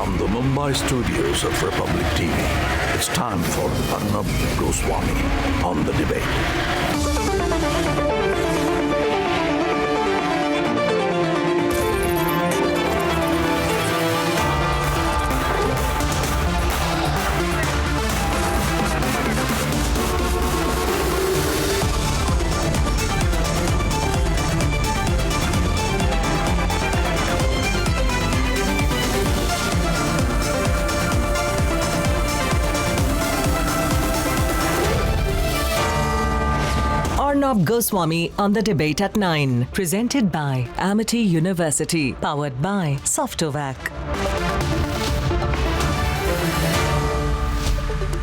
From the Mumbai studios of Republic TV, it's time for Arnab Goswami on the debate. Arnab Goswami on the debate at 9. Presented by Amity University. Powered by Softovac.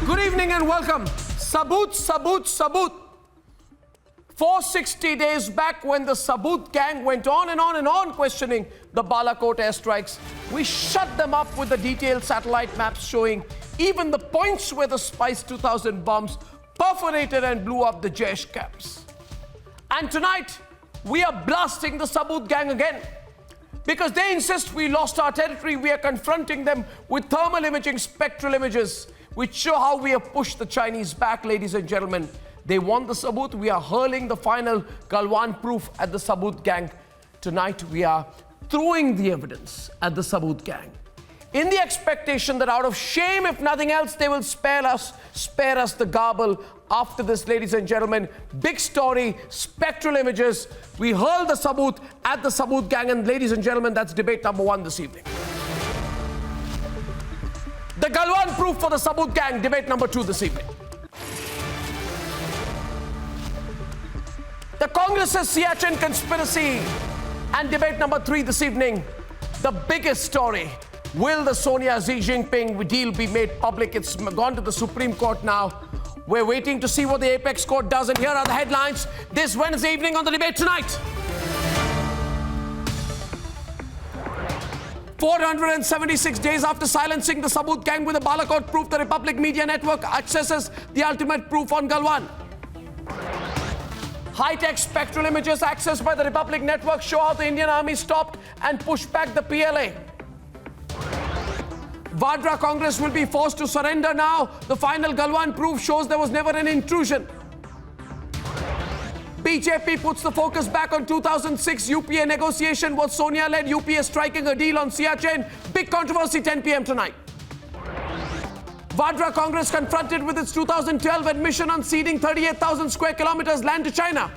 Good evening and welcome. Sabut, Sabut, Sabut. 460 days back, when the Sabut gang went on and on and on questioning the Balakot airstrikes, we shut them up with the detailed satellite maps showing even the points where the Spice 2000 bombs perforated and blew up the Jaish camps. And tonight, we are blasting the Sabut gang again. Because they insist we lost our territory, we are confronting them with thermal imaging, spectral images, which show how we have pushed the Chinese back, ladies and gentlemen. They want the Sabut. We are hurling the final Galwan proof at the Sabut gang. Tonight, we are throwing the evidence at the Sabut gang, in the expectation that out of shame, if nothing else, they will spare us the garble. After this, ladies and gentlemen, big story, spectral images. We hurl the Sabut at the Sabut gang, and ladies and gentlemen, that's debate number 1 this evening. The Galwan proof for the Sabut gang, debate number 2 this evening. The Congress's Siachen conspiracy, and debate number 3 this evening. The biggest story. Will the Sonia Xi Jinping deal be made public? It's gone to the Supreme Court now. We're waiting to see what the Apex Court does, and here are the headlines this Wednesday evening on the debate tonight. 476 days after silencing the Sabut gang with a Balakot proof, the Republic Media Network accesses the ultimate proof on Galwan. High-tech spectral images accessed by the Republic Network show how the Indian Army stopped and pushed back the PLA. Vadra Congress will be forced to surrender now. The final Galwan proof shows there was never an intrusion. BJP puts the focus back on 2006 UPA negotiation. Was Sonia-led UPA striking a deal on Siachen? Big controversy 10 p.m. tonight. Vadra Congress confronted with its 2012 admission on ceding 38,000 square kilometers land to China.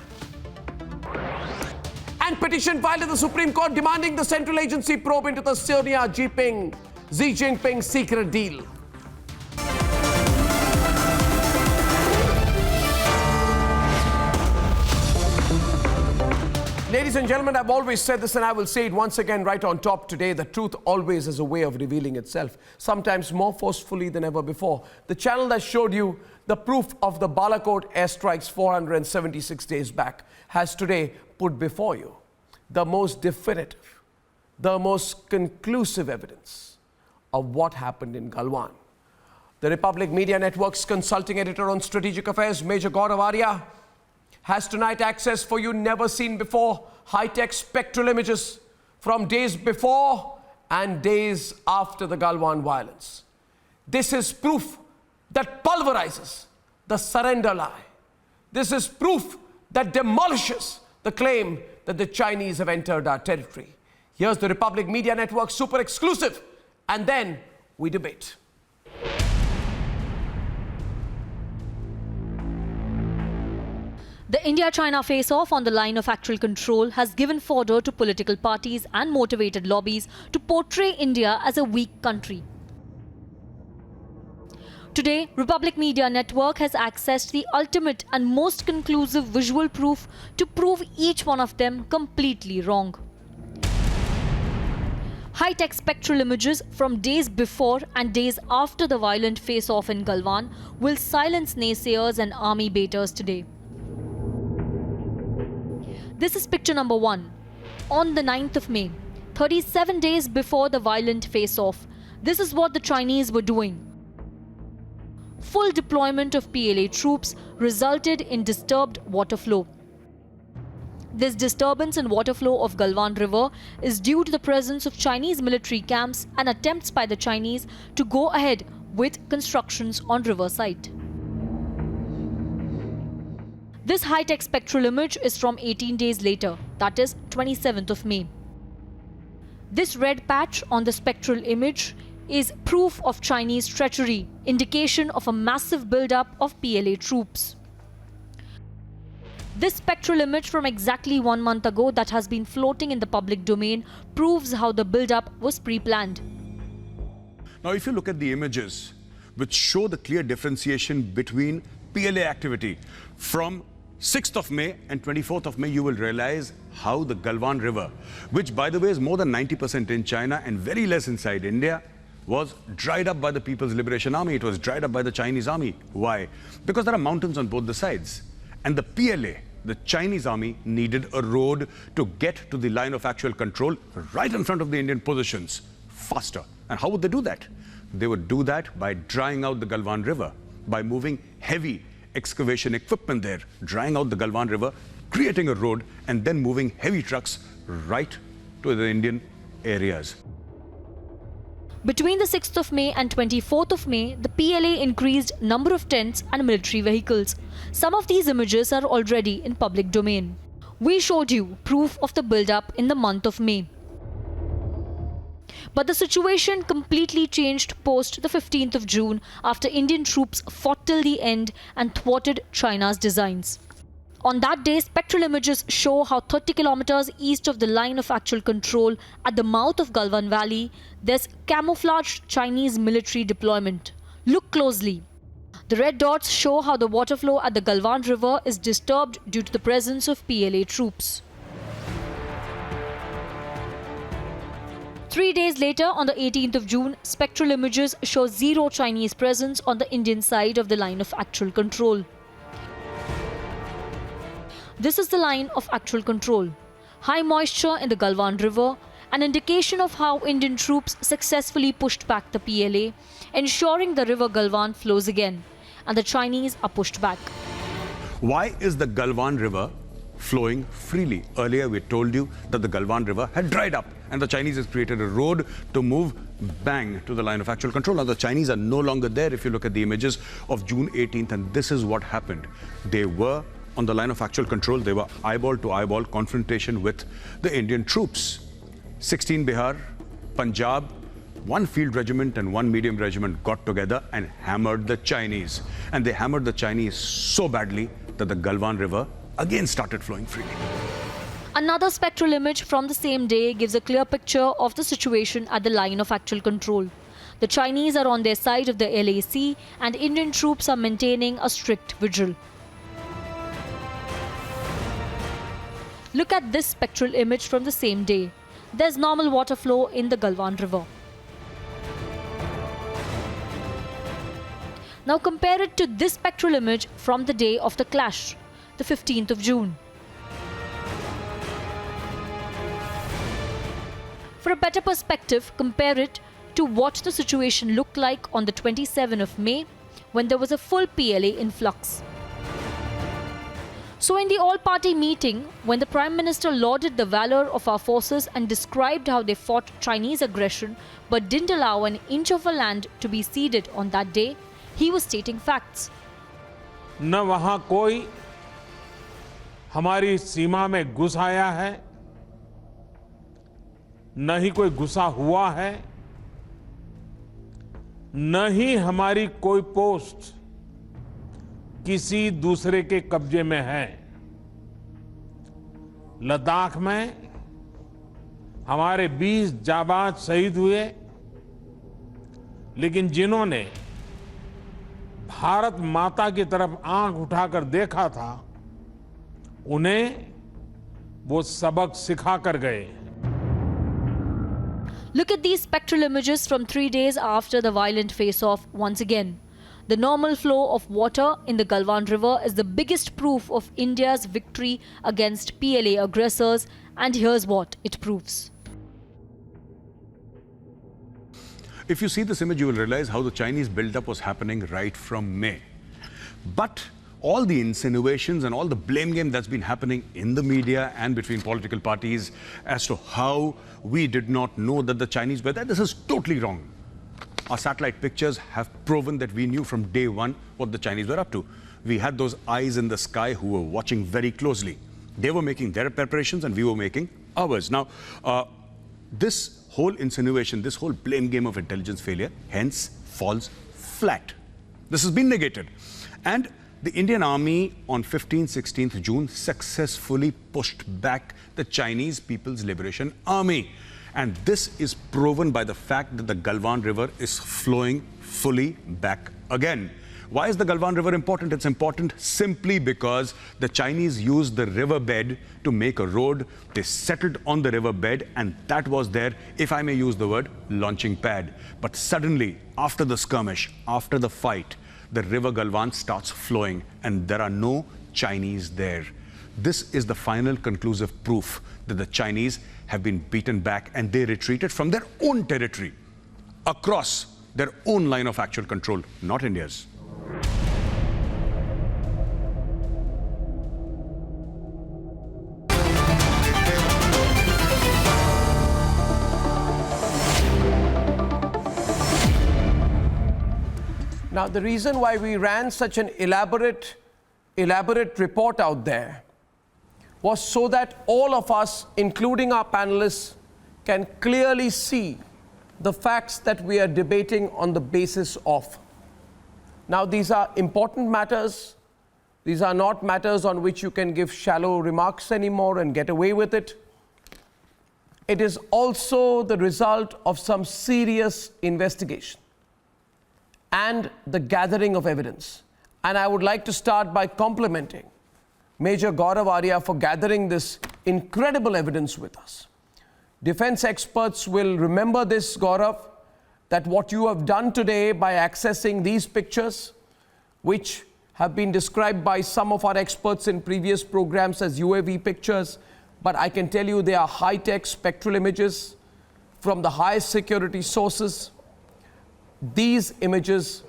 And petition filed at the Supreme Court demanding the central agency probe into the Sonia Xi Jinping secret deal. Ladies and gentlemen, I've always said this and I will say it once again right on top today. The truth always has a way of revealing itself, sometimes more forcefully than ever before. The channel that showed you the proof of the Balakot airstrikes 476 days back has today put before you the most definitive, the most conclusive evidence of what happened in Galwan. The Republic Media Network's consulting editor on strategic affairs, Major Gaurav Arya, has tonight access for you never seen before high-tech spectral images from days before and days after the Galwan violence. This is proof that pulverizes the surrender lie. This is proof that demolishes the claim that the Chinese have entered our territory. Here's the Republic Media Network super exclusive, and then we debate. The India-China face-off on the line of actual control has given fodder to political parties and motivated lobbies to portray India as a weak country. Today, Republic Media Network has accessed the ultimate and most conclusive visual proof to prove each one of them completely wrong. High-tech spectral images from days before and days after the violent face-off in Galwan will silence naysayers and army baiters today. This is picture number 1. On the 9th of May, 37 days before the violent face-off, this is what the Chinese were doing. Full deployment of PLA troops resulted in disturbed water flow. This disturbance in water flow of Galwan River is due to the presence of Chinese military camps and attempts by the Chinese to go ahead with constructions on river site. This high-tech spectral image is from 18 days later, that is 27th of May. This red patch on the spectral image is proof of Chinese treachery, indication of a massive build-up of PLA troops. This spectral image from exactly 1 month ago that has been floating in the public domain proves how the build-up was pre-planned. Now, if you look at the images which show the clear differentiation between PLA activity from 6th of May and 24th of May, you will realize how the Galwan River, which by the way is more than 90% in China and very less inside India, was dried up by the People's Liberation Army. It was dried up by the Chinese army. Why? Because there are mountains on both the sides. And the PLA, the Chinese army, needed a road to get to the line of actual control right in front of the Indian positions faster. And how would they do that? They would do that by drying out the Galwan River, by moving heavy excavation equipment there, drying out the Galwan River, creating a road, and then moving heavy trucks right to the Indian areas. Between the 6th of May and 24th of May, the PLA increased number of tents and military vehicles. Some of these images are already in public domain. We showed you proof of the build-up in the month of May. But the situation completely changed post the 15th of June after Indian troops fought till the end and thwarted China's designs. On that day, spectral images show how 30 kilometers east of the line of actual control at the mouth of Galwan Valley, there's camouflaged Chinese military deployment. Look closely. The red dots show how the water flow at the Galwan River is disturbed due to the presence of PLA troops. 3 days later, on the 18th of June, spectral images show zero Chinese presence on the Indian side of the line of actual control. This is the line of actual control. High moisture in the Galwan River, an indication of how Indian troops successfully pushed back the PLA, ensuring the river Galwan flows again, and the Chinese are pushed back. Why is the Galwan River flowing freely? Earlier we told you that the Galwan River had dried up and the Chinese has created a road to move bang to the line of actual control. Now the Chinese are no longer there if you look at the images of June 18th, and this is what happened. They were on the line of actual control. They were eyeball to eyeball confrontation with the Indian troops. 16 Bihar, Punjab, one field regiment and one medium regiment got together and hammered the Chinese. And they hammered the Chinese so badly that the Galwan River again started flowing freely. Another spectral image from the same day gives a clear picture of the situation at the line of actual control. The Chinese are on their side of the LAC and Indian troops are maintaining a strict vigil. Look at this spectral image from the same day. There's normal water flow in the Galwan River. Now compare it to this spectral image from the day of the clash, the 15th of June. For a better perspective, compare it to what the situation looked like on the 27th of May when there was a full PLA influx. So in the all-party meeting, when the Prime Minister lauded the valor of our forces and described how they fought Chinese aggression but didn't allow an inch of a land to be ceded on that day, he was stating facts. न वहां कोई हमारी सीमा में घुस आया है, न ही कोई घुसा हुआ है, न ही हमारी कोई पोस्ट किसी दूसरे के कब्जे में है। लद्दाख में हमारे 20 जाबाज शहीद हुए, लेकिन जिन्होंने भारत माता की तरफ आंख उठाकर देखा था, उन्हें वो सबक सिखा कर गए। Look at these spectral images from 3 days after the violent face-off once again. The normal flow of water in the Galwan River is the biggest proof of India's victory against PLA aggressors, and here's what it proves. If you see this image, you will realize how the Chinese build-up was happening right from May. But all the insinuations and all the blame game that's been happening in the media and between political parties as to how we did not know that the Chinese were there, this is totally wrong. Our satellite pictures have proven that we knew from day one what the Chinese were up to. We had those eyes in the sky who were watching very closely. They were making their preparations and we were making ours. Now, this whole insinuation, this whole blame game of intelligence failure, hence falls flat. This has been negated. And the Indian Army on 15th, 16th June successfully pushed back the Chinese People's Liberation Army. And this is proven by the fact that the Galwan River is flowing fully back again. Why is the Galwan River important? It's important simply because the Chinese used the riverbed to make a road. They settled on the riverbed, and that was their, if I may use the word, launching pad. But suddenly, after the skirmish, after the fight, the river Galwan starts flowing, and there are no Chinese there. This is the final conclusive proof that the Chinese have been beaten back and they retreated from their own territory across their own line of actual control, not India's. Now, the reason why we ran such an elaborate report out there was so that all of us, including our panelists, can clearly see the facts that we are debating on the basis of. Now, these are important matters. These are not matters on which you can give shallow remarks anymore and get away with it. It is also the result of some serious investigation and the gathering of evidence. And I would like to start by complimenting Major Gaurav Arya for gathering this incredible evidence with us. Defense experts will remember this, Gaurav, that what you have done today by accessing these pictures, which have been described by some of our experts in previous programs as UAV pictures, but I can tell you they are high-tech spectral images from the highest security sources. These images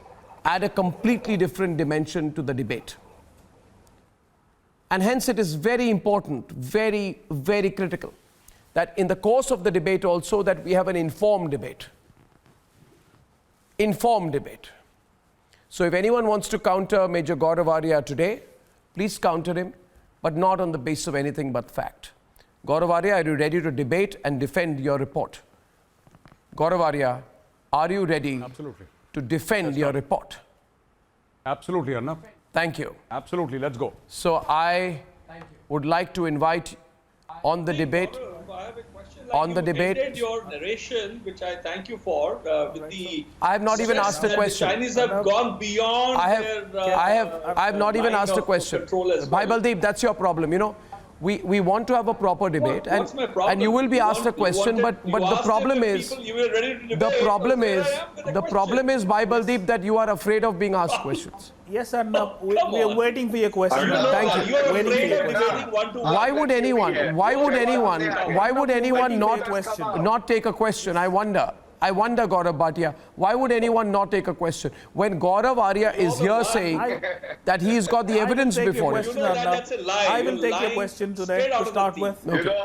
add a completely different dimension to the debate. And hence it is very important, very, very critical that in the course of the debate also that we have an informed debate. Informed debate. So if anyone wants to counter Major Gaurav Arya today, please counter him, but not on the basis of anything but fact. Gaurav Arya, are you ready to debate and defend your report? Gaurav Arya, are you ready to defend your report? Absolutely, Arnab. Thank you. Absolutely, let's go. So I would like to invite on the debate. I have a question. On the debate. Ended your narration, which I thank you for, with the. I have not even asked a question. The Chinese have gone beyond I have not even asked a question. Bhai Baldeep, that's your problem. You know, we want to have a proper debate, and you will be asked a question. But the problem is, the problem is, Bhai Baldeep, that you are afraid of being asked questions. Yes, Arnab, we are waiting for your question. Thank you. Why would anyone not take a question? I wonder, Gaurav Bhatia, why would anyone not take a question? When Gaurav Arya is here saying that he's got the evidence before him. I will take your question today to start with. Okay.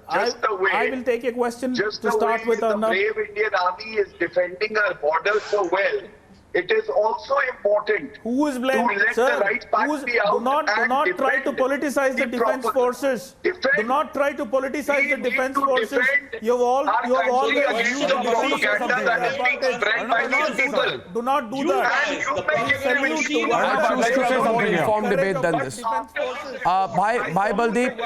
I will take your question to start with, Arnab. The brave Indian Army is defending our border so well. It is also important who is blamed, to let sir? the right facts be out Do not try to politicize the defense forces. Do not try to politicize the defense forces. You have always used the advantage. Do not do that. I choose to have a more informed debate than this. Bhai Baldeep,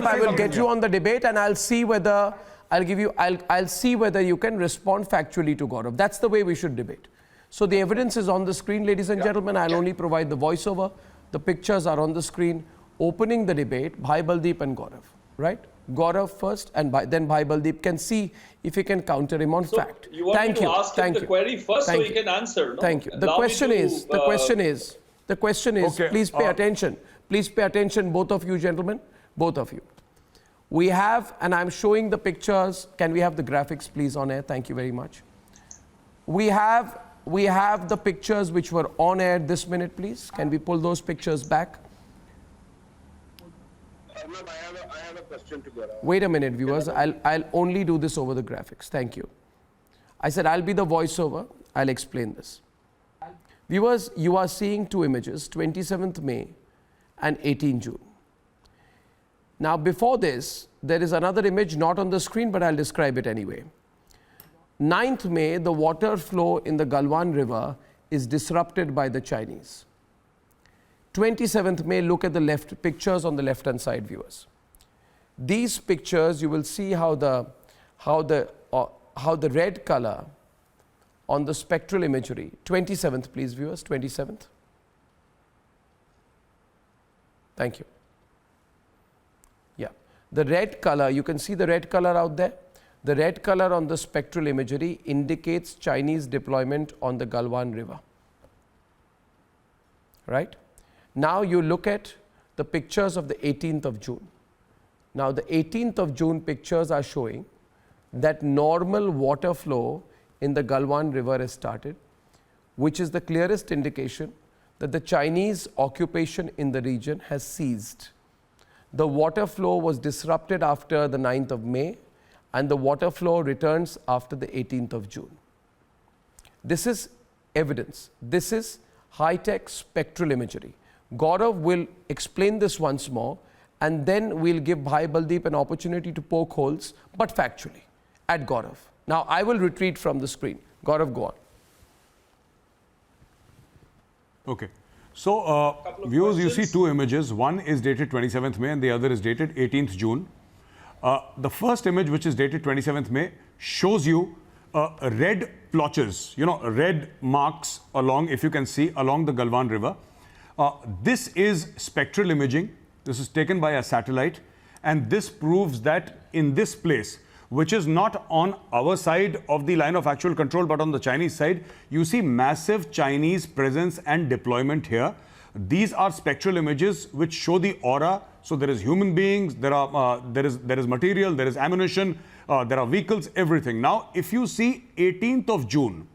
I will get you on the debate, and I'll see whether I'll see whether you can respond factually to Gaurav. That's the way we should debate. So the evidence is on the screen, ladies and gentlemen. I'll only provide the voiceover. The pictures are on the screen. Opening the debate, Bhai Baldeep and Gaurav, right? Gaurav first, and then Bhai Baldeep can see if he can counter him on fact. You want me to ask him the query first so he can answer, no? Thank you. The question is, okay, please pay attention. Please pay attention, both of you gentlemen, both of you. We have, and I'm showing the pictures. Can we have the graphics, please, on air? Thank you very much. We have we have the pictures which were on air this minute, please. Can we pull those pictures back? Arnab, I have a question to Gaurav. Wait a minute, viewers. I'll only do this over the graphics. Thank you. I said I'll be the voiceover. I'll explain this. Viewers, you are seeing two images, 27th May and 18 June. Now, before this, there is another image not on the screen, but I'll describe it anyway. 9th May, the water flow in the Galwan River is disrupted by the Chinese. 27th May, look at the left pictures on the left-hand side, viewers. These pictures, you will see how the red color on the spectral imagery. 27th, please, viewers. 27th. Thank you. Yeah, the red color. You can see the red color out there. The red color on the spectral imagery indicates Chinese deployment on the Galwan River. Right? Now you look at the pictures of the 18th of June. Now the 18th of June pictures are showing that normal water flow in the Galwan River has started, which is the clearest indication that the Chinese occupation in the region has ceased. The water flow was disrupted after the 9th of May, and the water flow returns after the 18th of June. This is evidence. This is high-tech spectral imagery. Gaurav will explain this once more, and then we'll give Bhai Baldeep an opportunity to poke holes, but factually, at Gaurav. Now, I will retreat from the screen. Gaurav, go on. Okay. So, viewers, you see two images. One is dated 27th May and the other is dated 18th June. The first image, which is dated 27th May, shows you red blotches, red marks along, if you can see, along the Galwan River. This is spectral imaging. This is taken by a satellite, and this proves that in this place, which is not on our side of the line of actual control, but on the Chinese side, you see massive Chinese presence and deployment here. These are spectral images which show the aura. So there is human beings, there is material, there is ammunition, there are vehicles, everything. Now, if you see 18th of June,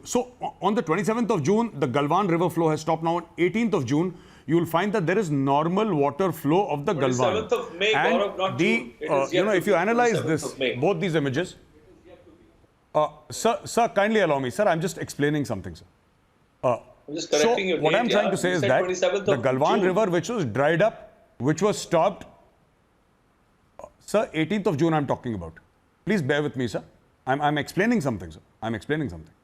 so on the 27th of June, the Galwan River flow has stopped. Now, on 18th of June, you will find that there is normal water flow of the Galwan. 27th of May, and Gaurav, not June. if you analyze this, both these images, sir, kindly allow me, sir, I'm just explaining something, sir. I'm just correcting your what date, I'm trying to say is that the Galwan River, which was dried up, which was stopped, sir, 18th of June I'm talking about. Please bear with me, sir. I'm explaining something, sir. I'm explaining something.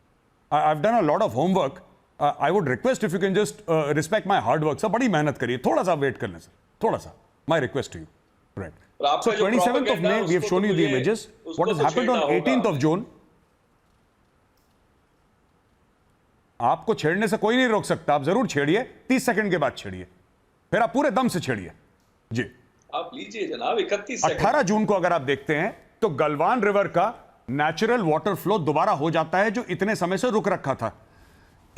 I've done a lot of homework. I would request if you can just respect my hard work, sir. बड़ी मेहनत करिए. थोड़ा सा wait कर लें, sir. थोड़ा सा. My request to you. Right. So 27th of May, we have shown you the images. What has happened on 18th of June? आपको छेड़ने से कोई नहीं रोक सकता. आप जरूर छेड़िए. 30 सेकंड के बाद छेड़िए. फिर आप पूरे दम से छेड़िए. जी. आप लीजिए जनाब 31 सेकंड. 18 जून को अगर आप देखते हैं तो गलवान रिवर का नेचुरल वाटर फ्लो दोबारा हो जाता है जो इतने समय से रुक रखा था.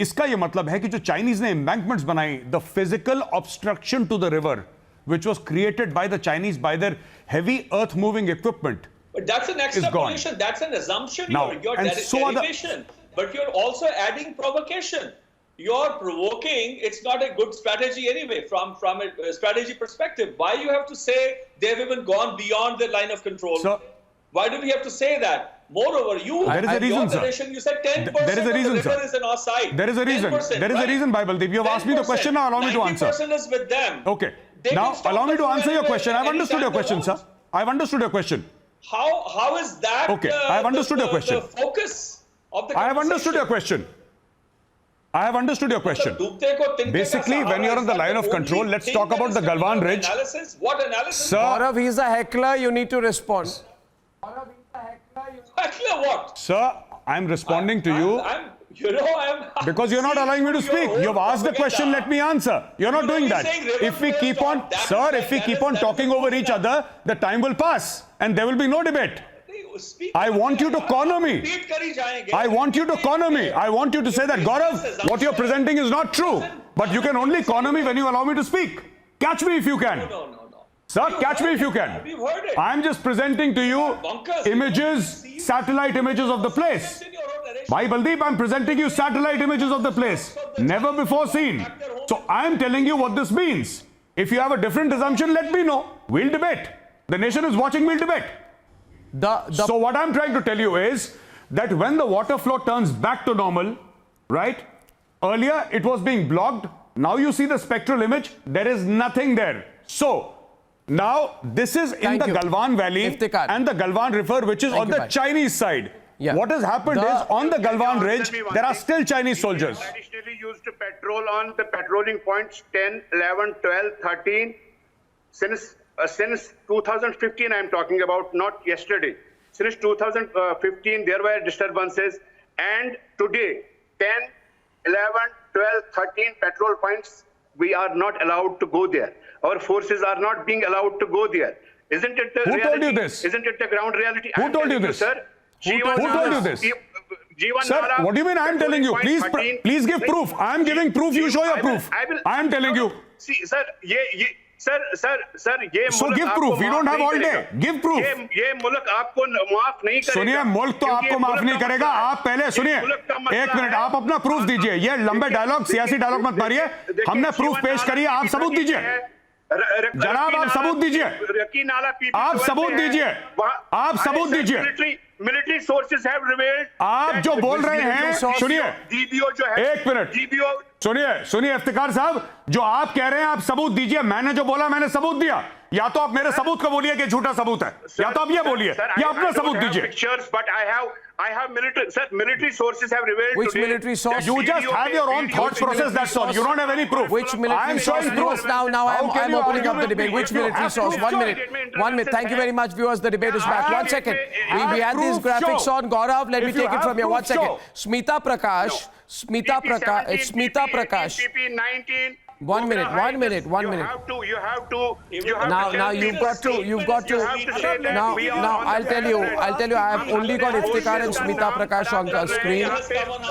इसका यह मतलब है कि जो चाइनीज ने एम्बैंकमेंट्स बनाई, the physical obstruction to the river which was created by the Chinese by their heavy earth moving equipment. But that's an extrapolation, that's an assumption, now, you're derivation, but you're also adding provocation. You're provoking, it's not a good strategy anyway from a strategy perspective. Why you have to say they've even gone beyond the line of control? So, why do we have to say that? Moreover, there is a reason, sir. You said 10% there is a reason, of the river sir. is on our side. There is a reason. 10%, there is a reason, Bible. You have asked me the question, now allow me to answer. 90% is with them. Okay. Now, allow me to answer your question. I've understood your question, sir. I've understood your question. How is that okay. I have understood your question. The focus of the I have understood your question. I have understood your question. Basically, when you're on the line of control, let's talk about the Galwan Ridge. What analysis? Sir, Gaurav, he's a heckler. You need to respond. Heckler what? Sir, I'm responding to you. Because you're not allowing me to speak. You've asked the question, let me answer. You're not doing that. If we keep on, sir, if we keep on talking over each other, the time will pass and there will be no debate. I want you to corner me. I want you to corner me. I want you to say that, Gaurav, what you're presenting is not true. But you can only corner me when you allow me to speak. Catch me if you can. Sir, catch me if you can. I'm just presenting to you images, satellite images of the place. Bhai Baldeep, I'm presenting you satellite images of the place. Never before seen. So I'm telling you what this means. If you have a different assumption, let me know. We'll debate. The nation is watching, we'll debate. So what I'm trying to tell you is that when the water flow turns back to normal, right? Earlier it was being blocked. Now you see the spectral image. There is nothing there. So now this is in the Galwan Valley and the Galwan River, which is on the Chinese side. Yeah. What has happened is on the Galwan Ridge, there are still Chinese soldiers. Additionally used to patrol on the patrolling points 10, 11, 12, 13. Since 2015, I'm talking about, not yesterday. Since 2015, there were disturbances. And today, 10, 11, 12, 13 patrol points, we are not allowed to go there. Our forces are not being allowed to go there. Isn't it the Who reality? told you this? Isn't it the ground reality? Who told you this? Sir, Who told you this? Sir, what do you mean I'm telling you? Please give proof. I'm giving proof. You show your proof. I am telling you. See, sir, ये So give proof. We don't have all day. Give proof. ये मुल्क आपको माफ नहीं करेगा. सुनिए, मुल्क तो आपको माफ नहीं करेगा. आप पहले सुनिए. एक मिनट, आप अपना प्रूफ दीजिए. ये लंबे डायलॉग, सियासी डायलॉग मत मारिए. हमने प्रूफ पेश करिए. आप सबूत दीजिए. जनाब, आप सबूत दीजिए. आप सबूत दीजिए. आप सबूत दीजिए. Military sources have revealed. आप जो बोल रहे हैं, सुनिए. डीबीओ जो है, एक मिनट. डीबीओ सुनिए इफ्तिकार साहब, जो आप कह रहे हैं आप सबूत दीजिए. मैंने जो बोला मैंने सबूत दिया. या तो आप मेरे सबूत को बोलिए कि झूठा सबूत है, या तो आप ये बोलिए, या अपना सबूत दीजिए. I have military, sir, military sources have revealed Which today. military source? You just have your own thought process, that's all. You don't have any proof. Which military source? Now I'm opening up the debate. Which military source? 1 minute. 1 minute. Thank you very much, viewers. The debate is back. 1 second. We had these graphics on. Gaurav, let me take it from here. 1 second. Smita Prakash. One minute. You have to. Now you've got to. Now I'll tell you. I have only got Iftikhar and Smita Prakash on the screen.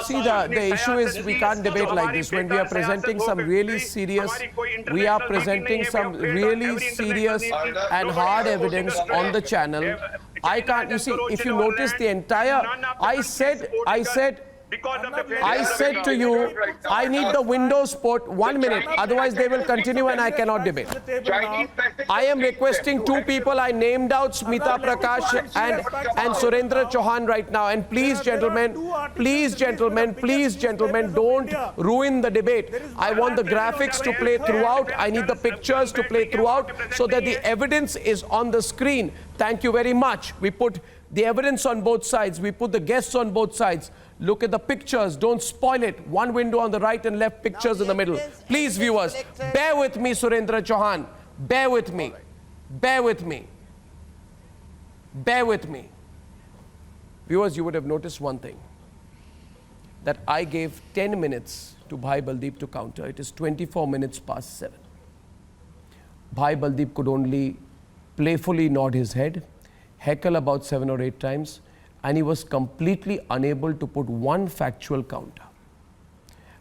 See, the issue is we can't debate like this. When we are presenting some really serious, and hard evidence on the channel. I can't. You see, if you notice the entire, I said to you, I need the Windows port. 1 minute, otherwise they will continue and I cannot debate. I am requesting 2 people. I named out Smita Prakash and Surendra Chauhan right now. And please, gentlemen, don't ruin the debate. I want the graphics to play throughout. I need the pictures to play throughout so that the evidence is on the screen. Thank you very much. We put the evidence on both sides. We put the guests on both sides. Look at the pictures. Don't spoil it. One window on the right and left, pictures in the middle. Please, viewers, bear with me, Surendra Chauhan. Bear with me. Viewers, you would have noticed one thing. That I gave 10 minutes to Bhai Baldeep to counter. It is 24 minutes past 7. Bhai Baldeep could only playfully nod his head, heckle about 7 or 8 times, and he was completely unable to put one factual counter.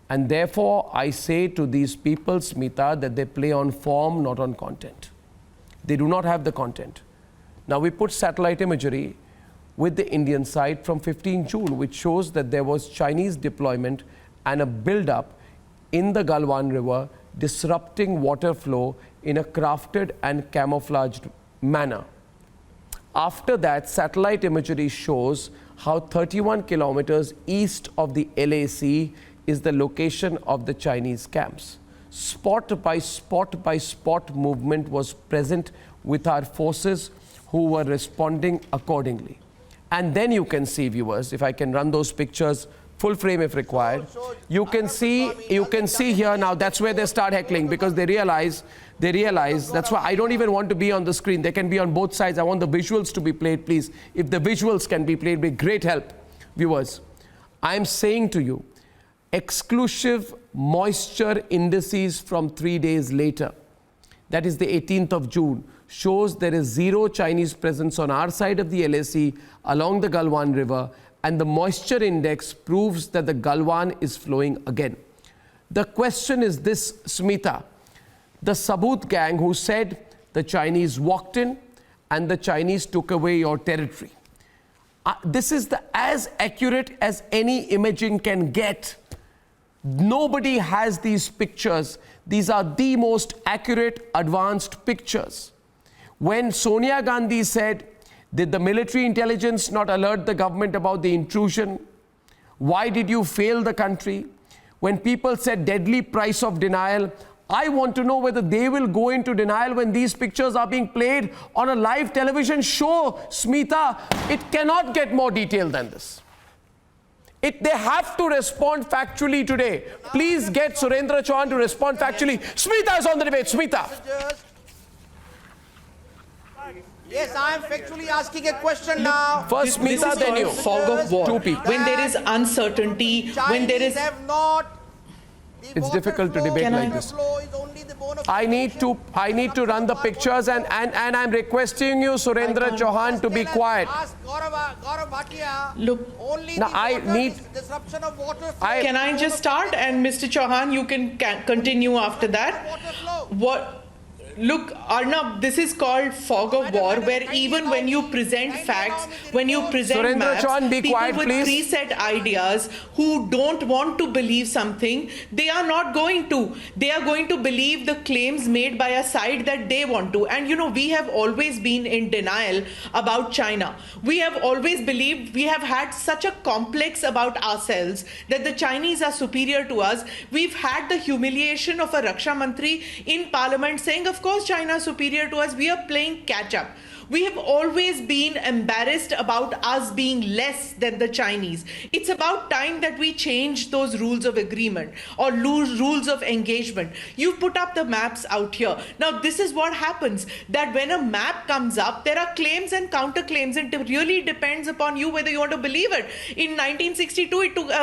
And therefore, I say to these people, Smita, that they play on form, not on content. They do not have the content. Now, we put satellite imagery with the Indian side from 15 June, which shows that there was Chinese deployment and a build-up in the Galwan River, disrupting water flow in a crafted and camouflaged manner. After that, satellite imagery shows how 31 kilometers east of the LAC is the location of the Chinese camps. Spot by spot movement was present with our forces who were responding accordingly. And then you can see, viewers, if I can run those pictures full frame if required, you can see here now. That's where they start heckling because they realize. That's why I don't even want to be on the screen. They can be on both sides. I want the visuals to be played, please. If the visuals can be played, be great help, viewers. I am saying to you, exclusive moisture indices from 3 days later, that is the 18th of June, shows there is 0 Chinese presence on our side of the LAC along the Galwan River, and the moisture index proves that the Galwan is flowing again. The question is this, Smita. The Sabut gang who said the Chinese walked in and the Chinese took away your territory. This is as accurate as any imaging can get. Nobody has these pictures. These are the most accurate, advanced pictures. When Sonia Gandhi said, did the military intelligence not alert the government about the intrusion? Why did you fail the country? When people said deadly price of denial, I want to know whether they will go into denial when these pictures are being played on a live television show. Smita, it cannot get more detailed than this. They have to respond factually today. Please get Surendra Chauhan to respond factually. Smita is on the debate. Smita. Yes, I am factually asking a question now. First Smita, then you. Fog of war. Two people. When there is uncertainty, when there is... It's difficult to debate like this. I need to run the pictures and I'm requesting you, Surendra Chauhan, to be quiet. Look, now I need... Can I just start, and Mr. Chauhan, you can continue after that? Look, Arnab, this is called fog of war, where even when you present facts, when you present Surendra maps, Chauhan, be people quiet, with please. preset ideas who don't want to believe something, they are not going to. They are going to believe the claims made by a side that they want to. And you know, we have always been in denial about China. We have always believed, we have had such a complex about ourselves that the Chinese are superior to us. We've had the humiliation of a Raksha Mantri in Parliament saying, of course China is superior to us. We are playing catch up. We have always been embarrassed about us being less than the Chinese. It's about time that we change those rules of agreement or rules of engagement. You put up the maps out here. Now, this is what happens, that when a map comes up, there are claims and counterclaims. It really depends upon you whether you want to believe it. In 1962,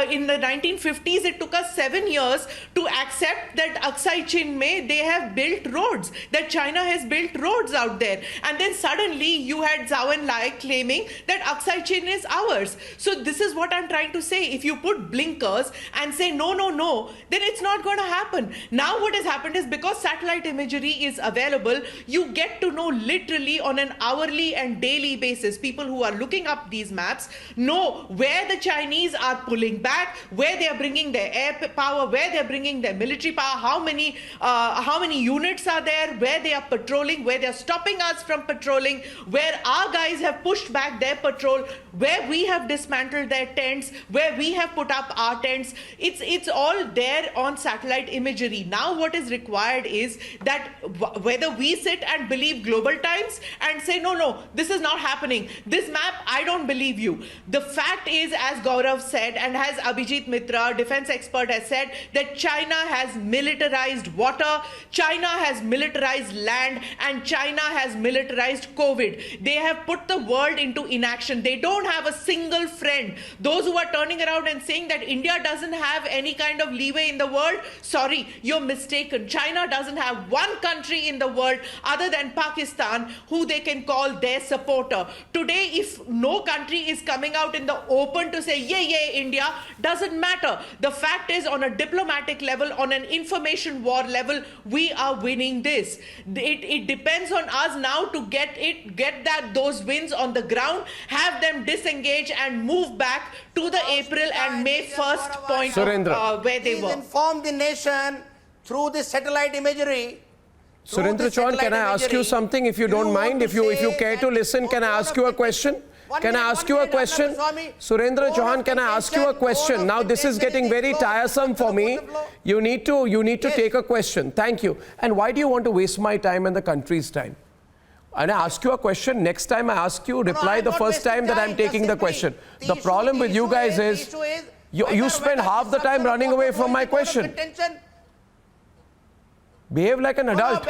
in the 1950s, it took us 7 years to accept that Aksai Chin Mein, they have built roads, that China has built roads out there. And then suddenly, you had Zhao Enlai claiming that Aksai Chin is ours. So this is what I'm trying to say. If you put blinkers and say no, no, no, then it's not going to happen. Now what has happened is, because satellite imagery is available, you get to know literally on an hourly and daily basis. People who are looking up these maps know where the Chinese are pulling back, where they are bringing their air power, where they're bringing their military power, how many units are there, where they are patrolling, where they're stopping us from patrolling, where our guys have pushed back their patrol, where we have dismantled their tents, where we have put up our tents. It's all there on satellite imagery. Now what is required is that whether we sit and believe Global Times and say, no, no, this is not happening. This map, I don't believe you. The fact is, as Gaurav said, and as Abhijit Mitra, defense expert, has said, that China has militarized water, China has militarized land, and China has militarized COVID. They have put the world into inaction. They don't have a single friend. Those who are turning around and saying that India doesn't have any kind of leeway in the world, sorry, you're mistaken. China doesn't have one country in the world other than Pakistan who they can call their supporter. Today, if no country is coming out in the open to say, yeah, India, doesn't matter. The fact is, on a diplomatic level, on an information war level, we are winning this. It depends on us now to get those wins on the ground, have them disengage and move back to the April and May 1st point of, where they were. Inform the nation through the satellite imagery. Surendra Chauhan, can I ask you something, if you don't mind? If you care to listen, can I ask you a question? Can I ask you a question? Surendra Chauhan, can I ask you a question? Now this is getting very tiresome for me. You need to take a question. Thank you. And why do you want to waste my time and the country's time? And I ask you a question, next time I ask you, reply the first time that I'm taking the question. The problem with you guys is, you spend half the time running away from my question. Behave like an adult.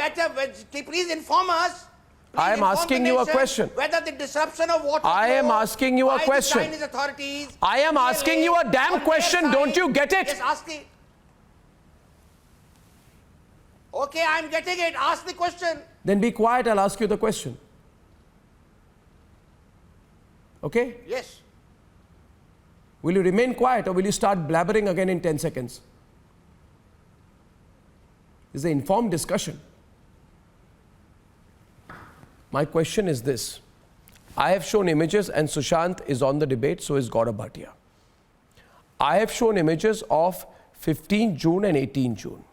Please inform us. I am asking you a question. Whether the disruption of water. I am asking you a question. Chinese authorities. I am asking you a damn question. Don't you get it? Yes, ask the. Okay, I'm getting it. Ask the question. Then be quiet. I'll ask you the question. Okay? Yes. Will you remain quiet or will you start blabbering again in 10 seconds? This is an informed discussion. My question is this. I have shown images, and Sushant is on the debate, so is Gaurav Bhatia. I have shown images of 15 June and 18 June.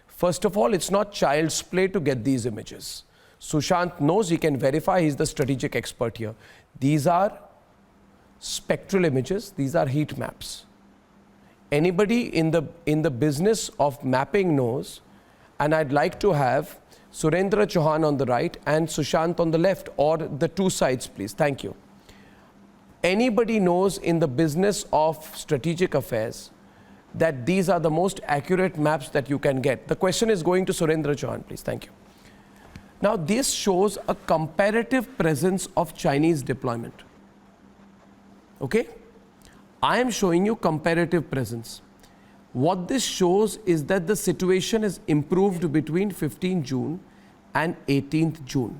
First of all, it's not child's play to get these images. Sushant knows, he can verify, he's the strategic expert here. These are spectral images, these are heat maps. Anybody in the business of mapping knows, and I'd like to have Surendra Chauhan on the right and Sushant on the left, or the two sides, please. Thank you. Anybody knows in the business of strategic affairs that these are the most accurate maps that you can get. The question is going to Surendra Chauhan, please. Thank you. Now, this shows a comparative presence of Chinese deployment. Okay? I am showing you comparative presence. What this shows is that the situation is improved between 15 June and 18th June.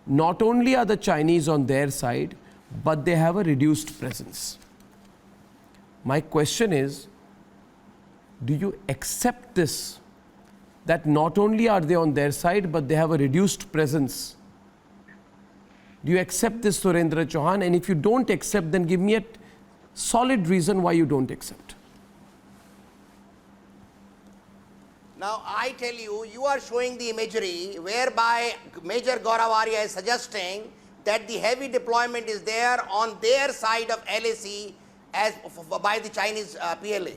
Not only are the Chinese on their side, but they have a reduced presence. My question is, do you accept this? That not only are they on their side, but they have a reduced presence. Do you accept this, Surendra Chauhan? And if you don't accept, then give me a solid reason why you don't accept. Now, I tell you, you are showing the imagery whereby Major Gaurav is suggesting that the heavy deployment is there on their side of LAC by the Chinese PLA.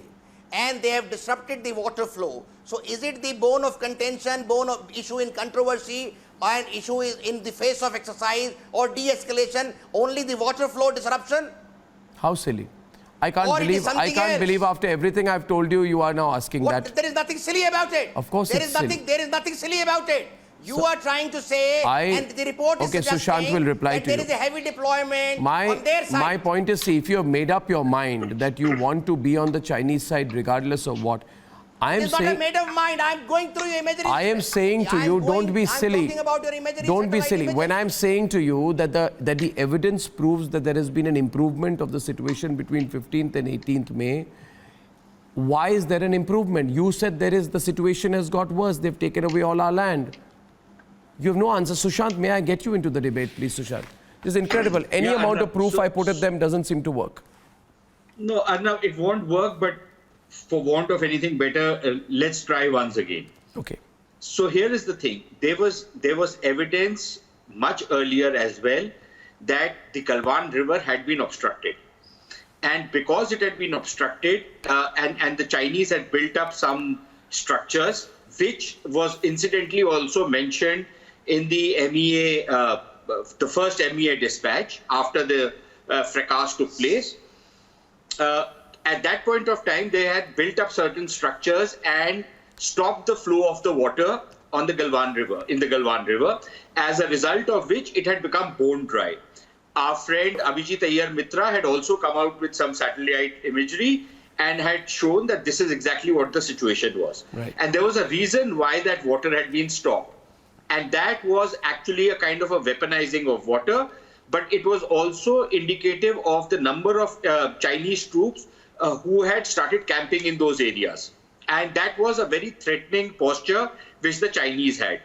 And they have disrupted the water flow. So is it the bone of contention, bone of issue in controversy, and issue is in the face of exercise or de-escalation, only the water flow disruption? How silly. I can't believe after everything I've told you, you are now asking that. There is nothing silly about it. Of course there is nothing silly about it. You are trying to say, and the report is Sushant will reply that to you. There is a heavy deployment on their side. My point is, see, if you have made up your mind that you want to be on the Chinese side regardless of what, I am saying... It's not a made up mind. I am going through your imagery. I am saying to you, don't be silly. I'm talking about your imagery. Don't be silly. When I am saying to you that the evidence proves that there has been an improvement of the situation between 15th and 18th May, why is there an improvement? You said the situation has got worse. They've taken away all our land. You have no answer. Sushant, may I get you into the debate, please, Sushant? This is incredible. Any amount of proof I put at them doesn't seem to work. No, Arnab, it won't work, but for want of anything better, let's try once again. Okay. So here is the thing. There was evidence much earlier as well that the Galwan River had been obstructed. And because it had been obstructed and the Chinese had built up some structures, which was incidentally also mentioned in the MEA, the first MEA dispatch after the fracas took place. At that point of time, they had built up certain structures and stopped the flow of the water on the Galwan River, in the Galwan River, as a result of which it had become bone dry. Our friend Abhijit Iyer Mitra had also come out with some satellite imagery and had shown that this is exactly what the situation was. Right. And there was a reason why that water had been stopped. And that was actually a kind of a weaponizing of water, but it was also indicative of the number of Chinese troops who had started camping in those areas. And that was a very threatening posture which the Chinese had.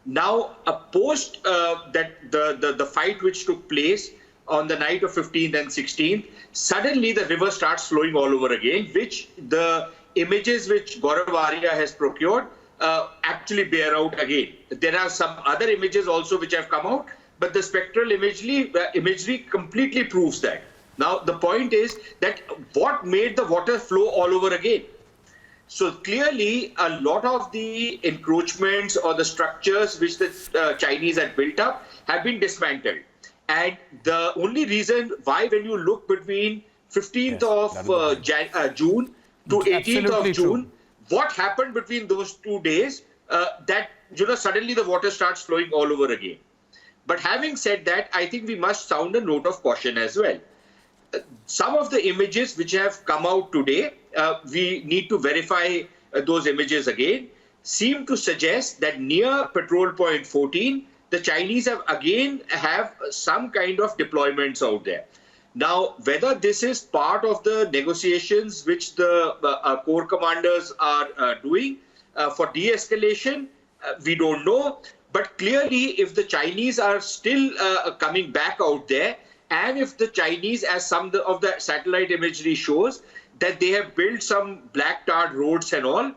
Now, post the fight which took place on the night of 15th and 16th, suddenly the river starts flowing all over again, which the images which Gaurav Arya has procured actually bear out again. There are some other images also which have come out, but the spectral imagery completely proves that. Now, the point is that what made the water flow all over again? So clearly, a lot of the encroachments or the structures which the Chinese had built up have been dismantled. And the only reason why, when you look between 15th of June to 18th of June, what happened between those 2 days, that suddenly the water starts flowing all over again. But having said that, I think we must sound a note of caution as well. Some of the images which have come out today, we need to verify those images again, seem to suggest that near Patrol Point 14, the Chinese have some kind of deployments out there. Now, whether this is part of the negotiations which the corps commanders are doing for de-escalation, we don't know. But clearly, if the Chinese are still coming back out there, and if the Chinese, as some of the satellite imagery shows, that they have built some black tarred roads and all,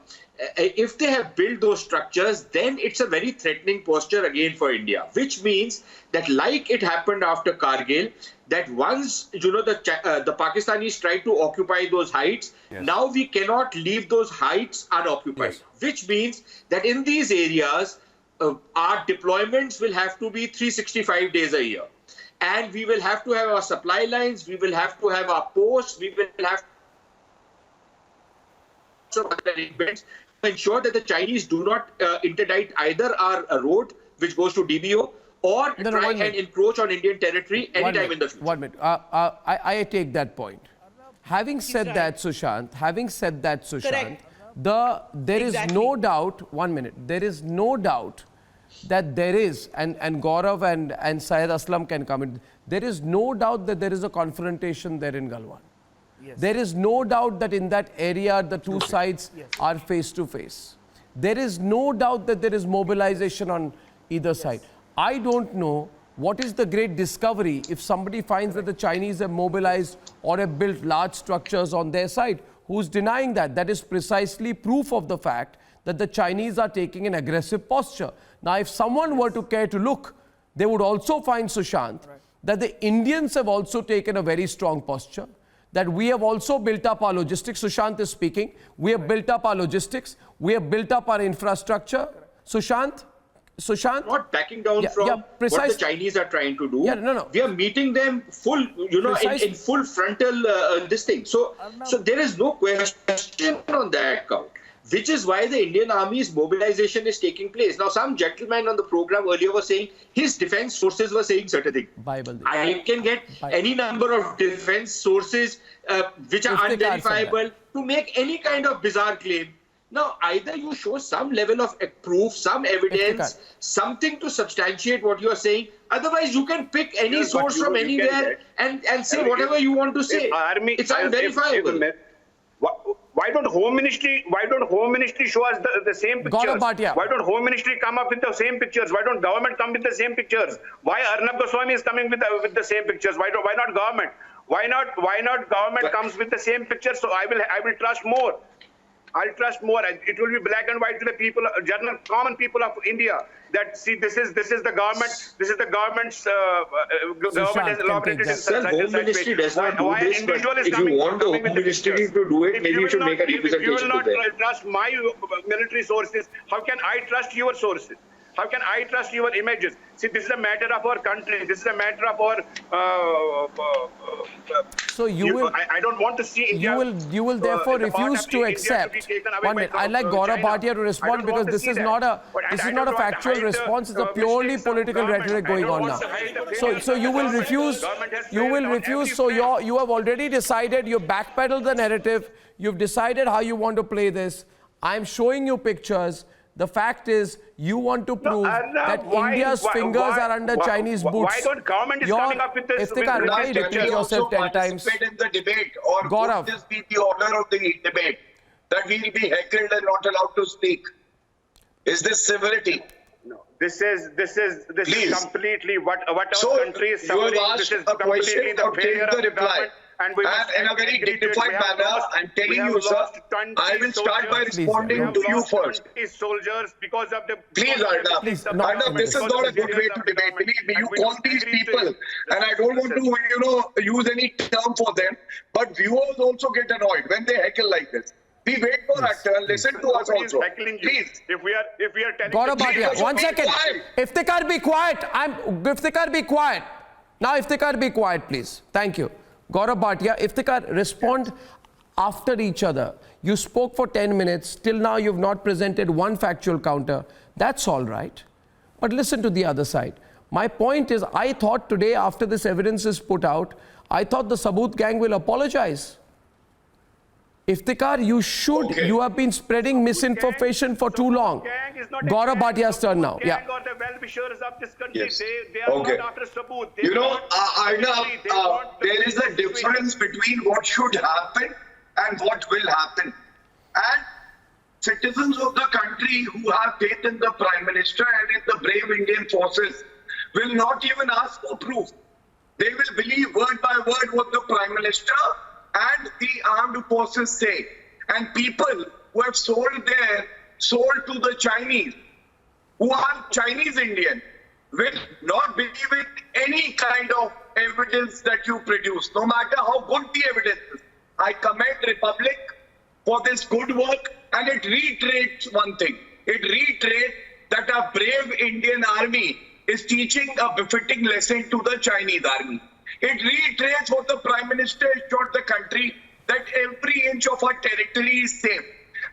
if they have built those structures, then it's a very threatening posture again for India, which means that like it happened after Kargil, that once, you know, the Pakistanis tried to occupy those heights, now we cannot leave those heights unoccupied, which means that in these areas, our deployments will have to be 365 days a year. And we will have to have our supply lines, we will have to have our posts, we will have some other arrangements to ensure that the Chinese do not interdict either our road, which goes to DBO, or try and encroach on Indian territory anytime in the future. 1 minute. I take that point. Having said that, Sushant, there is no doubt, 1 minute, there is no doubt that there is, and Gaurav and Syed Aslam can come in, there is no doubt that there is a confrontation there in Galwan. Yes. There is no doubt that in that area the two sides are face to face. There is no doubt that there is mobilization on either side. I don't know what is the great discovery if somebody finds that the Chinese have mobilized or have built large structures on their side. Who's denying that? That is precisely proof of the fact that the Chinese are taking an aggressive posture. Now, if someone were to care to look, they would also find, Sushant, that the Indians have also taken a very strong posture, that we have also built up our logistics. Sushant is speaking. We have built up our logistics. We have built up our infrastructure. Sushant? Not backing down from what the Chinese are trying to do. We are meeting them full, you know, in full frontal this thing. So there is no question on that count, which is why the Indian Army's mobilization is taking place. Now, some gentleman on the program earlier was saying his defense sources were saying certain things. I can get any number of defense sources which are unverifiable to make any kind of bizarre claim. Now, either you show some level of proof, some evidence, something to substantiate what you are saying. Otherwise, you can pick any source from anywhere and say whatever you want to say. It's unverifiable. Why don't Home Ministry show us the same pictures? Why don't Home Ministry come up with the same pictures? Why don't government come with the same pictures? Why Arnab Goswami is coming with the same pictures? Why not government? Why not government comes with the same pictures? So I will trust more. I'll trust more. It will be black and white to the people, general common people of India. That see, this is the government. This is the government's government has elaborated in such Home Ministry does not do this, but if you want the Home Ministry to do it, maybe you should make a representation. If you will not trust my military sources, how can I trust your sources? How can I trust your images? See, this is a matter of our country. This is a matter of our. So I don't want to see India. You will therefore refuse to accept. 1 minute. I'd like Gaurav Bhatia to respond because this is not a factual response. It's a purely political rhetoric going on now. So you will refuse. So you have already decided. You backpedaled the narrative. You've decided how you want to play this. I'm showing you pictures. The fact is, you want to prove that India's fingers are under Chinese boots. Why don't government is coming up with this? Iftikhar, why repeat yourself 10 times? Participate in the debate, or Gaurav, would this be the order of the debate? That we will be heckled and not allowed to speak? Is this civility? No. This is completely what our country is suffering. This is completely the failure of the government. And in a very dignified manner, I'm telling you, sir, I will start by responding to you first. Soldiers because of the. Please, Arnab. Arnab, this is not a good way to debate. Believe me, you call these people, and I don't want to, use any term for them, but viewers also get annoyed when they heckle like this. We wait for our turn. Listen to us also. Please. If we are telling. Gaurav Bhatia, 1 second. Iftikhar, be quiet. Iftikhar, be quiet. Now, Iftikhar, be quiet, please. Thank you. Gaurav Bhatia, Iftikhar, respond after each other. You spoke for 10 minutes. Till now, you've not presented one factual counter. That's all right. But listen to the other side. My point is, I thought today, after this evidence is put out, I thought the Saboot gang will apologize. Iftikhar, you should. Okay. You have been spreading misinformation for too long. Gaurav Bhatia's turn now. Yeah. Or the well-wishers of this country. Yes. They are not after Saboot. Arnab, there is a difference between what should happen and what will happen. And citizens of the country who have faith in the Prime Minister and in the brave Indian forces will not even ask for proof. They will believe word by word what the Prime Minister and the armed forces say. And people who have sold to the Chinese, who are Chinese Indian, will not believe in any kind of evidence that you produce, no matter how good the evidence is. I commend Republic for this good work, and it reiterates one thing. It reiterates that a brave Indian army is teaching a befitting lesson to the Chinese army. It reiterates what the Prime Minister assured the country, that every inch of our territory is safe.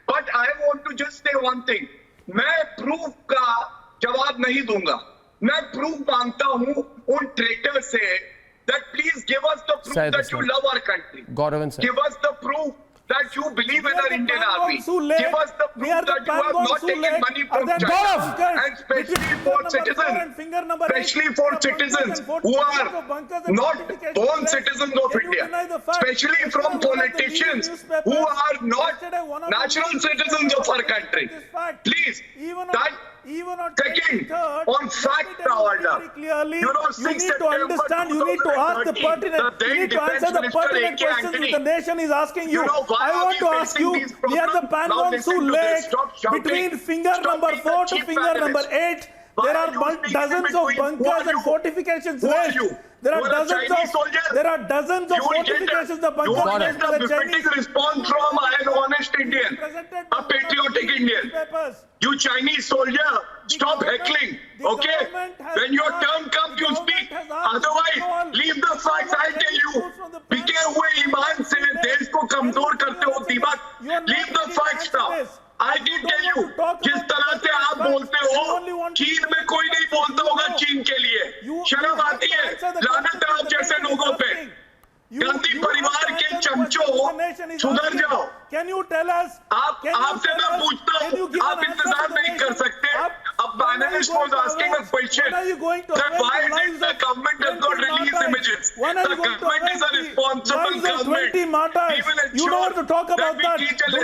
But I want to just say one thing. मैं proof का जवाब नहीं दूंगा. मैं proof मांगता हूँ उन traitors से that please give us the proof that you love our country. Give us the proof that you believe in our Indian army. Give us the proof that you have not taken money from China. And especially for citizens who are not born citizens of India. Especially from politicians who are not natural citizens of our country. Please, second, on fact now, Arnab. You need to understand, you need to ask the pertinent, you need to answer the pertinent questions the nation is asking you. I want to ask you, near the Pangong Lake, between finger number 4 to finger number 8, there are dozens of bunkers and fortifications raised. There are dozens of fortifications the bunkers raised by the Chinese. Response from an honest Indian, a patriotic Indian. You Chinese soldier, stop heckling, okay? When your turn comes, you speak. Otherwise, leave the facts. I tell you, बिके हुए ईमान से देश को कमजोर करते हो दीपक. Leave the facts now. I did tell you, जिस तरह से आप बोलते हो, चीन में कोई नहीं बोलता होगा चीन के लिए. शर्म आती है, लानत है आप जैसे लोगों पे. गांधी परिवार के चमचों, सुधर जाओ. आपसे मैं पूछता हूँ, आप इंतजार नहीं कर सकते. A panelist was asking a question that why did the government does not release images? The government is a responsible government. You don't want to talk about that. Do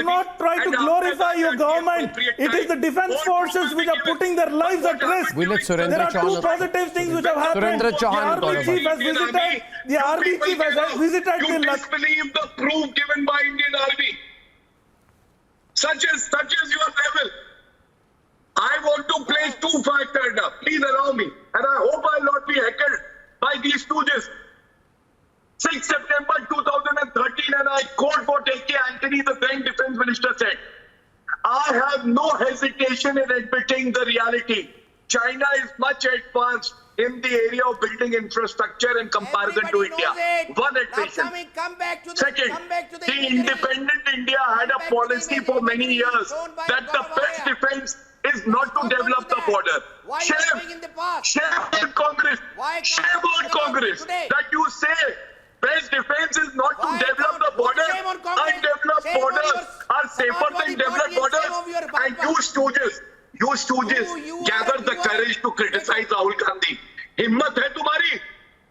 not try to glorify your government. It is the defense forces which are putting their lives at risk. There are two positive things which have happened. The army chief has visited the disbelieve the proof given by Indian army. Such is your level. I want to place two factors now. Please allow me. And I hope I will not be heckled by these stooges. 6 September 2013, and I quote what A.K. Antony, the then defense minister, said, I have no hesitation in admitting the reality. China is much advanced in the area of building infrastructure in comparison to India. One admission. Second, the independent India had a policy for many years that the best defense is not to develop the border. Shame on Congress that you say best defense is not to develop the border. Undeveloped borders are safer than developed borders. And you stooges gather the courage to criticize Rahul Gandhi. हिम्मत है तुम्हारी?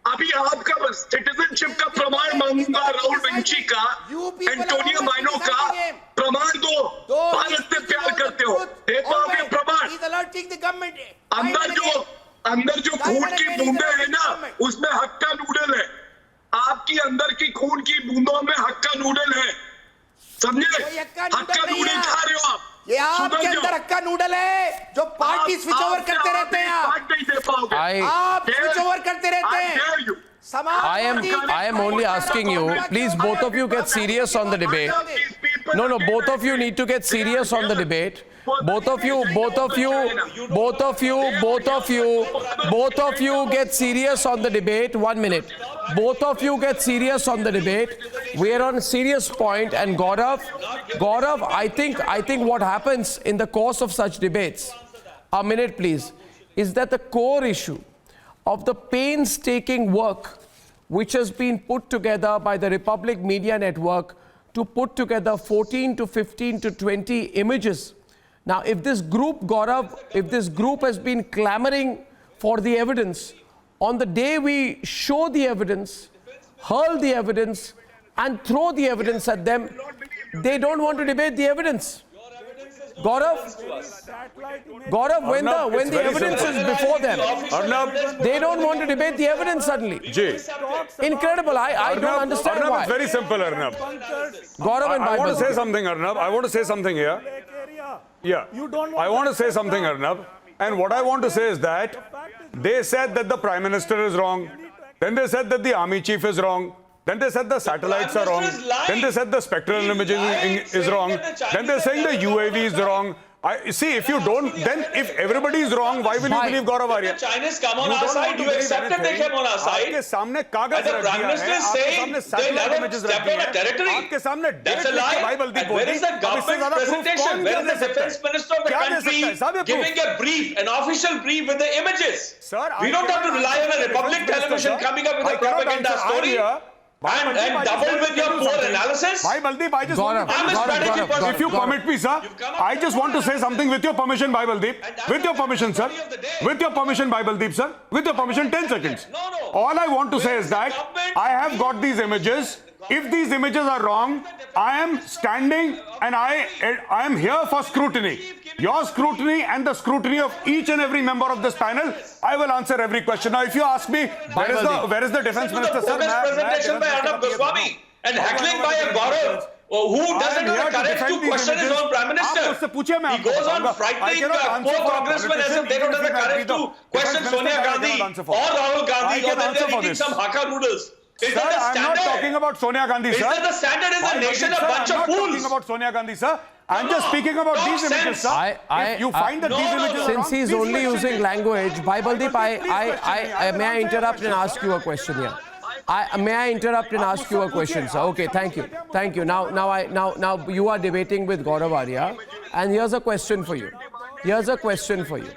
अभी आपका citizenship का प्रमाण मांगूंगा Rahul Vinci का, Antonio माइनो का प्रमाण दो. भारत से प्यार करते हो, दे पाओगे प्रमाण? अंदर जो खून की बूंदे है ना, उसमें हक्का नूडल है. आपकी अंदर की खून की बूंदों में हक्का नूडल है. समझे? हक्का नूडल खा रहे हो आप. ये आपके अंदर हक्का नूडल है जो पार्टी स्विच ओवर करते रहते हैं. आप स्विच ओवर करते रहते हैं. I am only asking you, please both of you get serious on the debate. No, both of you need to get serious on the debate. Both of you get serious on the debate. 1 minute. Both of you get serious on the debate. We are on a serious point, and Gaurav, I think what happens in the course of such debates, a minute please, is that the core issue of the painstaking work which has been put together by the Republic Media Network to put together 14 to 15 to 20 images. Now, if this group, Gaurav, has been clamoring for the evidence, on the day we show the evidence, hurl the evidence, and throw the evidence at them, They don't want to debate the evidence. Gaurav, when the evidence is before them, Arnab, they don't want to debate the evidence suddenly. Jay. Incredible. I don't understand Arnab, why. it's very simple, Arnab. Gaurav and I want to Bible. say something, Arnab. I want to say something here. Yeah. I want to say something, Arnab. And what I want to say is that they said that the Prime Minister is wrong. Then they said that the Army Chief is wrong. Then they said the satellites are wrong. Then they said the spectral imaging is wrong. Then they're saying the UAV is wrong. See, if you don't, then if everybody is wrong, why will you believe Gaurav Arya? The Chinese come on our side, you accept that they came on our side. And the Prime Minister is saying they let him step on a territory. That's a lie. And where is the government presentation? Where is the Defense Minister of the country giving a brief, an official brief with the images? We don't have to rely on a Republic television coming up with a propaganda story. And double with your poor analysis? Bhai Baldeep, I just want to... I'm a strategy person. If you permit me, sir, I just want to say something with your permission, Bhai Baldeep. With your permission, sir. With your permission, Bhai Baldeep, sir. With your permission, 10 seconds. All I want to say is that I have got these images. If these images are wrong, I am standing and I am here for scrutiny. Your scrutiny and the scrutiny of each and every member of this panel, I will answer every question. Now, if you ask me, where is the Defence Minister, sir? Presentation by Arnab Goswami and heckling by a Gaurav who doesn't have the courage to question his own Prime Minister. He goes on frightening poor congressmen as if they don't have the courage to question Sonia Gandhi or Rahul Gandhi or that they're eating some Hakka noodles. Is that the standard? I'm not talking about Sonia Gandhi, sir. Is that the standard? Is the nation a bunch of fools? I'm not talking about Sonia Gandhi, sir. I'm just speaking about these images, sir. If you find that these images are wrong, since he's only using language, Baibaldeep, may I interrupt and ask you a question here? May I interrupt and ask you a question, sir? Okay, thank you. Thank you. Now you are debating with Gaurav Arya, and here's a question for you. Here's a question for you.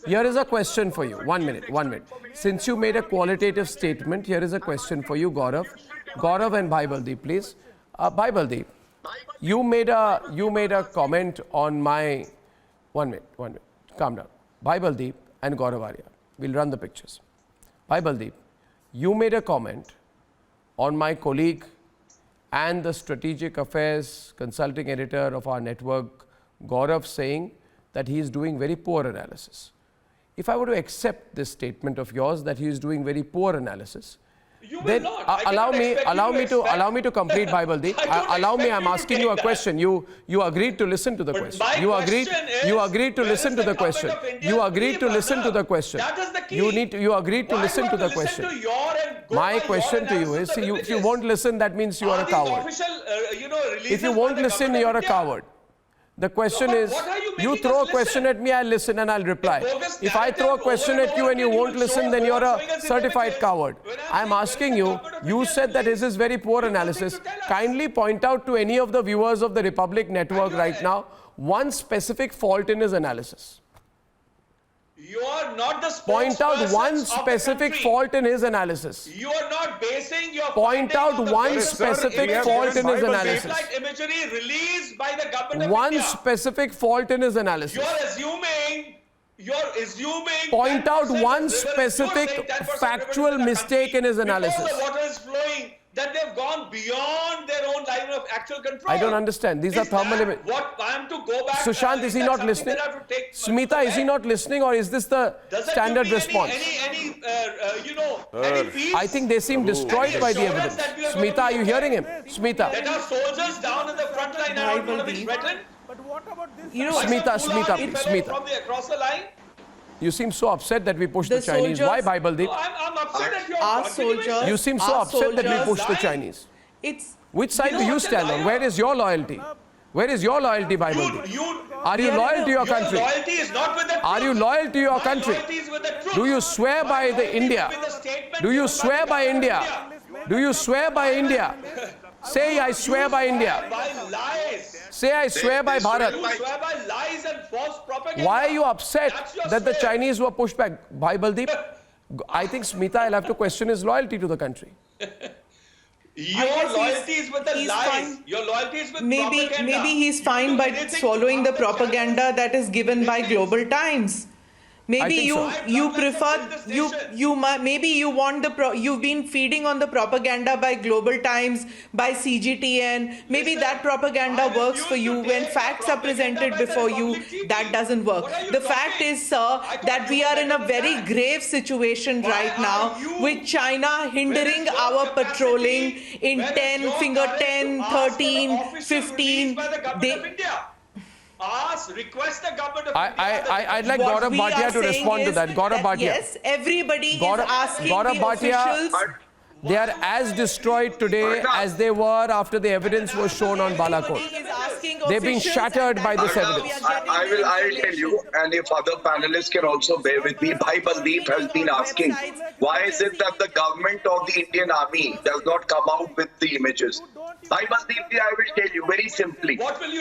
Here is a question for you. 1 minute. Since you made a qualitative statement, here is a question for you, Gaurav. Gaurav and Baibaldeep, please. Baibaldeep, you made a comment on my... 1 minute. Calm down. Baibaldeep and Gaurav Arya. We'll run the pictures. Baibaldeep, you made a comment on my colleague and the strategic affairs consulting editor of our network, Gaurav, saying that he is doing very poor analysis. If I were to accept this statement of yours that he is doing very poor analysis, then allow me to complete, Baibaldeep. Allow me. I'm asking you a question. You agreed to listen to the question. You agreed to listen to the question. You agreed to listen to the question. You agreed to listen to the question. My question to you is: if you won't listen, that means you are a coward. If you won't listen, you're a coward. The question is, you throw a question at me, I'll listen and I'll reply. If I throw a question at you and you won't listen, then you're a certified coward. I'm asking you, you said that this is very poor analysis. Kindly point out to any of the viewers of the Republic Network right now, one specific fault in his analysis. You are not the Point out one specific fault in his analysis. You are not basing your Point out one specific fault in his analysis. Imagery released by the government of One India. specific fault in his analysis. You're assuming. Point out one specific factual mistake in his analysis. Before the water is flowing, that they've gone beyond their own line of actual control. I don't understand. These are thermal images. What I am to go back. Sushant, is he not listening? Smita, is he not listening, or is this the standard response? I think they seem destroyed by the evidence. Smita, are you hearing him? Smita. That our soldiers down in the front line are not going to be threatened. But what about this? Smita, please, Smita. From across the line. You seem so upset that we pushed the Chinese. Why, Baibaldeep? I'm upset that you're our soldiers. You seem so upset that we pushed the Chinese. Which side do you stand on? Where is your loyalty? Where is your loyalty, Baibaldeep? Are you loyal to your country? Loyalty is not with the truth. Are you loyal to your country? Loyalty is with the truth. Do you swear by the India? Do you swear by India? Do you swear by India? Say, I swear by India. By lies. Say, I swear by Bharat. You swear by lies and false propaganda. Why are you upset that the Chinese were pushed back? Baibaldeep, I think Smita, I'll have to question his loyalty to the country. Your loyalty is with the lies. Your loyalty is with propaganda. Maybe he's fine by swallowing the propaganda that is given by Global Times. Maybe you prefer maybe you want you've been feeding on the propaganda by Global Times, by CGTN. Maybe that propaganda works for you. When facts are presented before you, that doesn't work. The fact is, sir, that we are in a very grave situation right now with China hindering our patrolling in 10, 13, 15. Request the government of I'd like Gaurav Bhatia to respond to that. Gaurav Bhatia. Yes, everybody is asking the officials. They are as destroyed today as they were after the evidence was shown on Balakot. They've been shattered by this evidence. I will tell you, and if other panelists can also bear with me, Bhai Baldeep has been asking, why is it that the government of the Indian Army does not come out with the images? Bhai Baldeep, I will tell you very simply,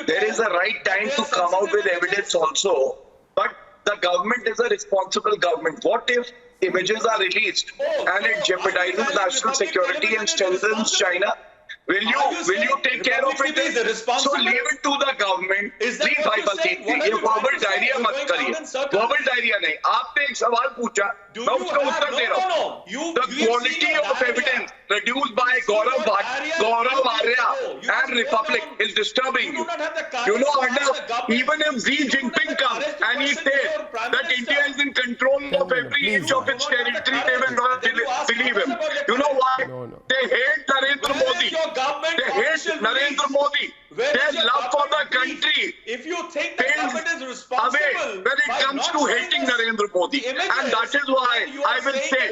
there is a right time to come out with evidence also, but the government is a responsible government. What if images are released and it jeopardizes national security and strengthens China? Will you take care of it? So leave it to the government. Please भाई बलदीप जी, ये verbal diarrhea मत करिए. Verbal diarrhea नहीं. आपने एक सवाल पूछा, मैं उसका उत्तर दे रहा हूँ. The quality of evidence produced by Gaurav Arya and Republic is disturbing you. You know, Arnab, even if Xi Jinping comes and he says that India is in control of every inch of its territory, they will not believe him. You know why? They hate Narendra Modi. They hate Narendra Modi. Their love for the country if you think the government is responsible away when it comes to hating Narendra Modi. And that is why I will say,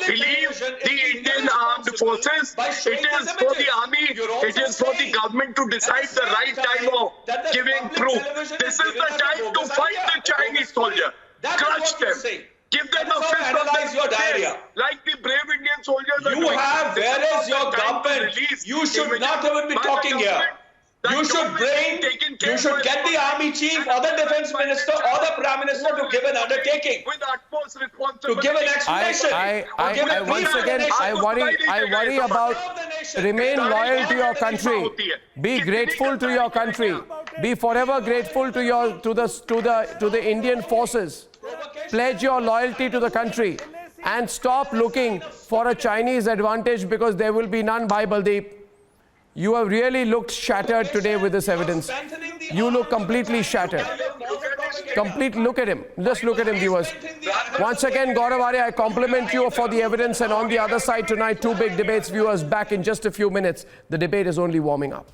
believe the Indian armed forces. It is for the army, it is for the government to decide the right time of giving proof. This is the time to fight the Chinese soldier. Crush them. Give them a fist of their face, like the brave Indian soldiers are doing. Where is your government? You should not even be talking here. You should get the army chief or the defense minister or the prime minister to give an undertaking, with utmost responsibility, to give an explanation. Once again, I worry about remain loyal to your country. Be grateful to your country. Be forever grateful to the Indian forces. Pledge your loyalty to the country and stop looking for a Chinese advantage, because there will be none. Bhai Baldeep, you have really looked shattered today with this evidence. You look completely shattered. Look at him. Just look at him, viewers. Once again, Gaurav Arya, I compliment you for the evidence. And on the other side tonight, two big debates. Viewers, back in just a few minutes. The debate is only warming up.